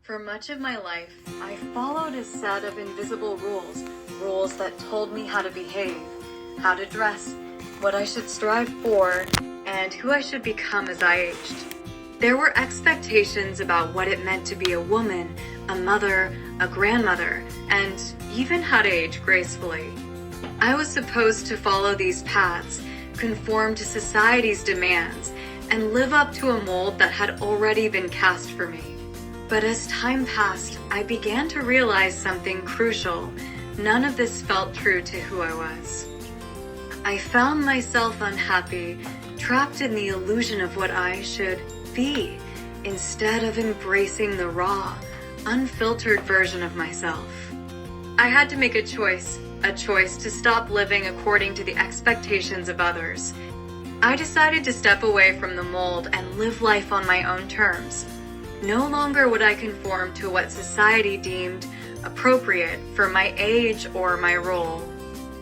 For much of my life, I followed a set of invisible rules that told me how to behave, how to dress, what I should strive for, and who I should become as I aged. There were expectations about what it meant to be a woman, a mother, a grandmother, and even how to age gracefully. I was supposed to follow these paths, conform to society's demands, and live up to a mold that had already been cast for me. But as time passed, I began to realize something crucial. None of this felt true to who I was. I found myself unhappy, trapped in the illusion of what I should be, instead of embracing the raw, unfiltered version of myself. I had to make a choice to stop living according to the expectations of others. I decided to step away from the mold and live life on my own terms. No longer would I conform to what society deemed appropriate for my age or my role.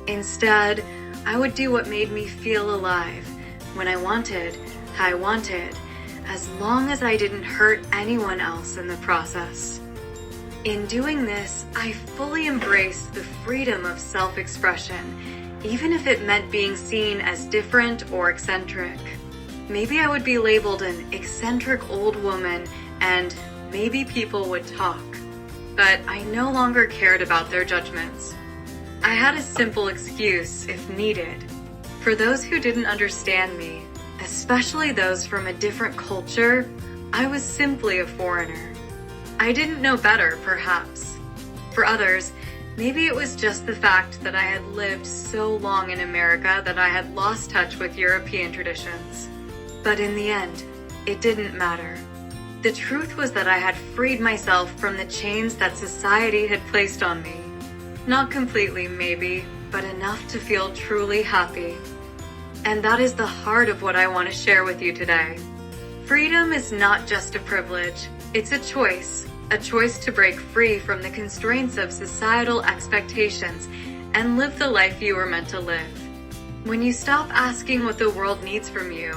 Instead, I would do what made me feel alive, when I wanted, how I wanted, as long as I didn't hurt anyone else in the process. In doing this, I fully embraced the freedom of self-expression, even if it meant being seen as different or eccentric. Maybe I would be labeled an eccentric old woman, and maybe people would talk. But I no longer cared about their judgments. I had a simple excuse if needed. For those who didn't understand me, especially those from a different culture, I was simply a foreigner. I didn't know better, perhaps. For others, maybe it was just the fact that I had lived so long in America that I had lost touch with European traditions. But in the end, it didn't matter. The truth was that I had freed myself from the chains that society had placed on me. Not completely, maybe, but enough to feel truly happy. And that is the heart of what I want to share with you today. Freedom is not just a privilege, it's a choice to break free from the constraints of societal expectations and live the life you were meant to live. When you stop asking what the world needs from you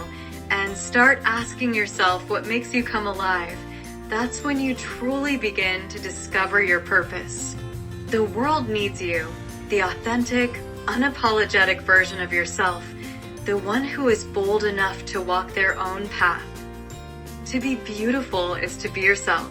and start asking yourself what makes you come alive, that's when you truly begin to discover your purpose. The world needs you, the authentic, unapologetic version of yourself, the one who is bold enough to walk their own path. To be beautiful is to be yourself.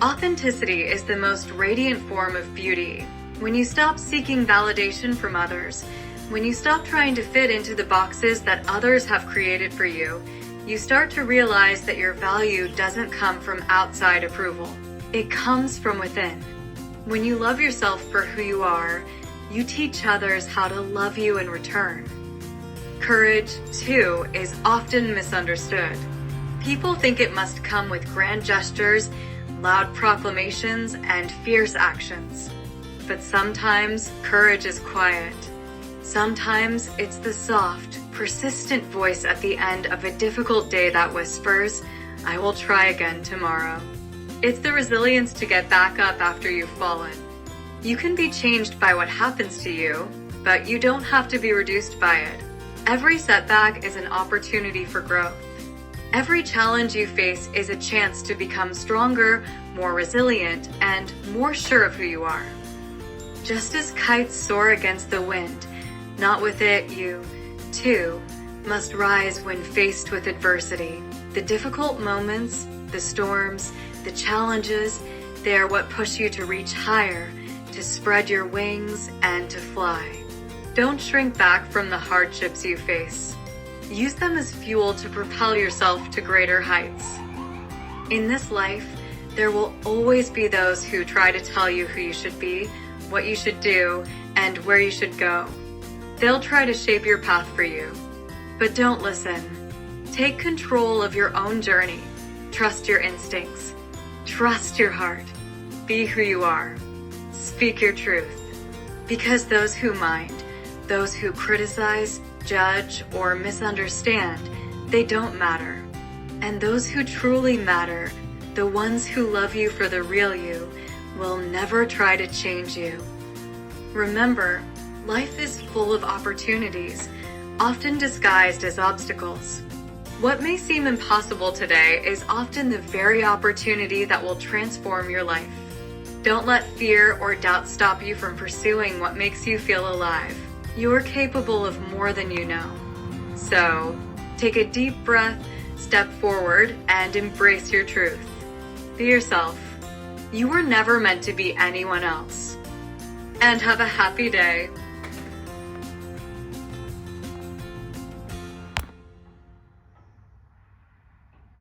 Authenticity is the most radiant form of beauty. When you stop seeking validation from others, when you stop trying to fit into the boxes that others have created for you, you start to realize that your value doesn't come from outside approval. It comes from within. When you love yourself for who you are, you teach others how to love you in return. Courage, too, is often misunderstood. People think it must come with grand gestures, loud proclamations, and fierce actions. But sometimes courage is quiet. Sometimes it's the soft, persistent voice at the end of a difficult day that whispers, "I will try again tomorrow." It's the resilience to get back up after you've fallen. You can be changed by what happens to you, but you don't have to be reduced by it. Every setback is an opportunity for growth. Every challenge you face is a chance to become stronger, more resilient, and more sure of who you are. Just as kites soar against the wind, not with it, you, too, must rise when faced with adversity. The difficult moments, the storms, the challenges, they are what push you to reach higher, to spread your wings, and to fly. Don't shrink back from the hardships you face. Use them as fuel to propel yourself to greater heights. In this life, there will always be those who try to tell you who you should be, what you should do, and where you should go. They'll try to shape your path for you. But don't listen. Take control of your own journey. Trust your instincts. Trust your heart. Be who you are. Speak your truth. Because those who mind, those who criticize, judge, or misunderstand, they don't matter. And those who truly matter, the ones who love you for the real you, will never try to change you. Remember, life is full of opportunities, often disguised as obstacles. What may seem impossible today is often the very opportunity that will transform your life. Don't let fear or doubt stop you from pursuing what makes you feel alive. You're capable of more than you know. So, take a deep breath, step forward, and embrace your truth. Be yourself. You were never meant to be anyone else. And have a happy day.